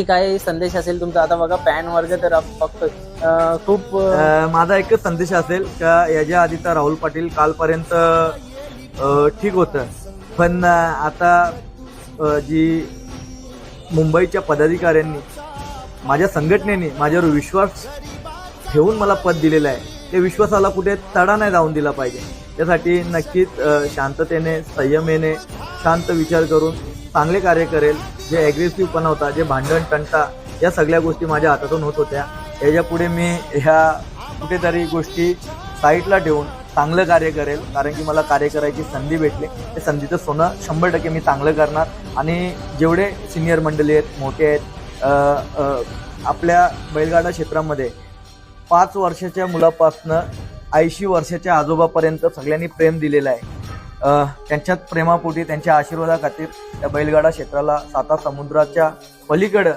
काय संदेश असेल तुमचा? आता बघा पॅन वर्ग तर फक्त खूप माझा एकच संदेश असेल का याच्या आधी तर राहुल पाटील कालपर्यंत ठीक होतं, पण आता जी मुंबईच्या पदाधिकाऱ्यांनी माझ्या संघटनेने माझ्यावर विश्वास ठेवून मला पद दिलेलं आहे, त्या विश्वासाला कुठे तडा नाही जाऊन दिला पाहिजे. त्यासाठी नक्कीच शांततेने संयमेने शांत विचार करून चांगले कार्य करेल. जे ॲग्रेसिव्हपणा होता, जे भांडण तंटा, या सगळ्या गोष्टी माझ्या हातातून होत होत्या, याच्यापुढे मी ह्या कुठेतरी गोष्टी साईडला ठेवून चांगलं कार्य करेल. कारण की मला कार्य करायची संधी भेटली, त्या संधीचं सोनं 100% मी चांगलं करणार. आणि जेवढे सिनियर मंडळी आहेत, मोठे आहेत, आपल्या बैलगाडा क्षेत्रामध्ये 5 वर्षाच्या मुलापासनं 80 वर्षाच्या आजोबापर्यंत सगळ्यांनी प्रेम दिलेलं आहे. त्यांच्यात प्रेमापोटी, त्यांच्या आशीर्वादाखातीर त्या बैलगाडा क्षेत्राला 7 समुद्राच्या पलीकडं